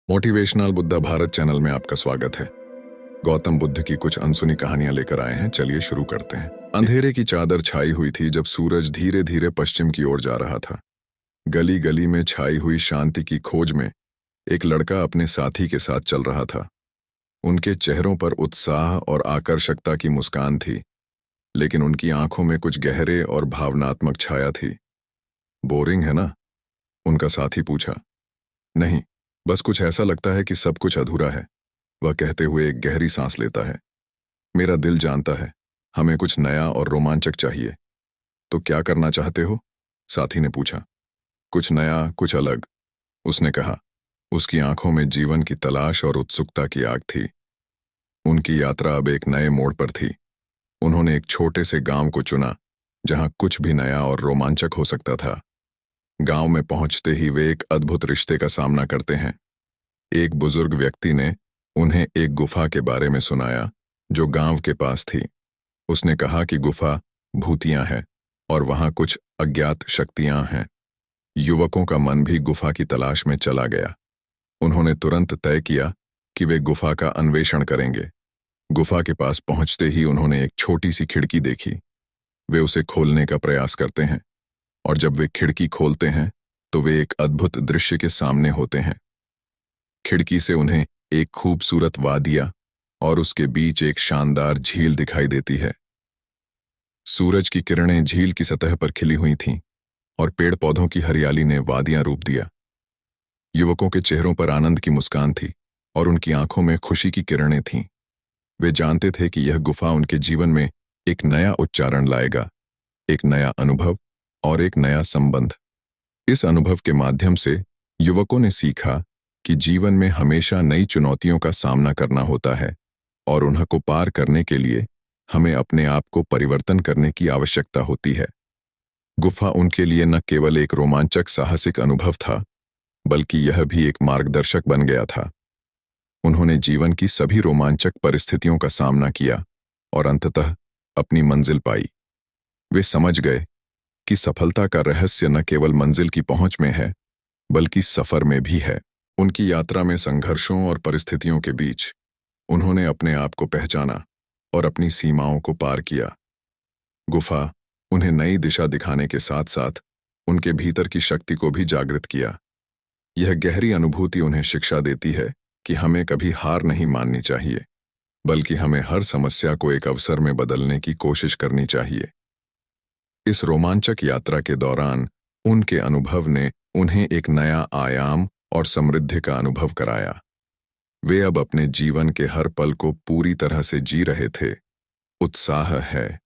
Motivational Buddha Bharat channel में आपका स्वागत है। गौतम बुद्ध की कुछ अनसुनी कहानियां लेकर आए हैं। चलिए शुरू करते हैं। अंधेरे की चादर छाई हुई थी जब सूरज धीरे धीरे पश्चिम की ओर जा रहा था। गली गली में छाई हुई शांति की खोज में एक लड़का अपने साथी के साथ चल रहा था। उनके चेहरों पर उत्साह और आकर्षकता की मुस्कान थी, लेकिन उनकी आंखों में कुछ गहरे और भावनात्मक छाया थी। बोरिंग है ना? उनका साथी पूछा। नहीं, बस कुछ ऐसा लगता है कि सब कुछ अधूरा है, वह कहते हुए एक गहरी सांस लेता है। मेरा दिल जानता है, हमें कुछ नया और रोमांचक चाहिए। तो क्या करना चाहते हो? साथी ने पूछा। कुछ नया, कुछ अलग, उसने कहा। उसकी आंखों में जीवन की तलाश और उत्सुकता की आग थी। उनकी यात्रा अब एक नए मोड़ पर थी। उन्होंने एक छोटे से गांव को चुना, जहां कुछ भी नया और रोमांचक हो सकता था। गांव में पहुंचते ही वे एक अद्भुत रिश्ते का सामना करते हैं। एक बुजुर्ग व्यक्ति ने उन्हें एक गुफा के बारे में सुनाया जो गांव के पास थी। उसने कहा कि गुफा भूतियां है और वहां कुछ अज्ञात शक्तियां हैं। युवकों का मन भी गुफा की तलाश में चला गया। उन्होंने तुरंत तय किया कि वे गुफा का अन्वेषण करेंगे। गुफा के पास पहुंचते ही उन्होंने एक छोटी सी खिड़की देखी। वे उसे खोलने का प्रयास करते हैं, और जब वे खिड़की खोलते हैं तो वे एक अद्भुत दृश्य के सामने होते हैं। खिड़की से उन्हें एक खूबसूरत वादिया और उसके बीच एक शानदार झील दिखाई देती है। सूरज की किरणें झील की सतह पर खिली हुई थीं और पेड़ पौधों की हरियाली ने वादियां रूप दिया। युवकों के चेहरों पर आनंद की मुस्कान थी और उनकी आंखों में खुशी की किरणें थीं। वे जानते थे कि यह गुफा उनके जीवन में एक नया उच्चारण लाएगा, एक नया अनुभव और एक नया संबंध। इस अनुभव के माध्यम से युवकों ने सीखा कि जीवन में हमेशा नई चुनौतियों का सामना करना होता है और उन्हें को पार करने के लिए हमें अपने आप को परिवर्तन करने की आवश्यकता होती है। गुफा उनके लिए न केवल एक रोमांचक साहसिक अनुभव था, बल्कि यह भी एक मार्गदर्शक बन गया था। उन्होंने जीवन की सभी रोमांचक परिस्थितियों का सामना किया और अंततः अपनी मंजिल पाई। वे समझ गए कि सफलता का रहस्य न केवल मंजिल की पहुंच में है, बल्कि सफर में भी है। उनकी यात्रा में संघर्षों और परिस्थितियों के बीच उन्होंने अपने आप को पहचाना और अपनी सीमाओं को पार किया। गुफा उन्हें नई दिशा दिखाने के साथ साथ उनके भीतर की शक्ति को भी जागृत किया। यह गहरी अनुभूति उन्हें शिक्षा देती है कि हमें कभी हार नहीं माननी चाहिए, बल्कि हमें हर समस्या को एक अवसर में बदलने की कोशिश करनी चाहिए। इस रोमांचक यात्रा के दौरान उनके अनुभव ने उन्हें एक नया आयाम और समृद्धि का अनुभव कराया। वे अब अपने जीवन के हर पल को पूरी तरह से जी रहे थे। उत्साह है,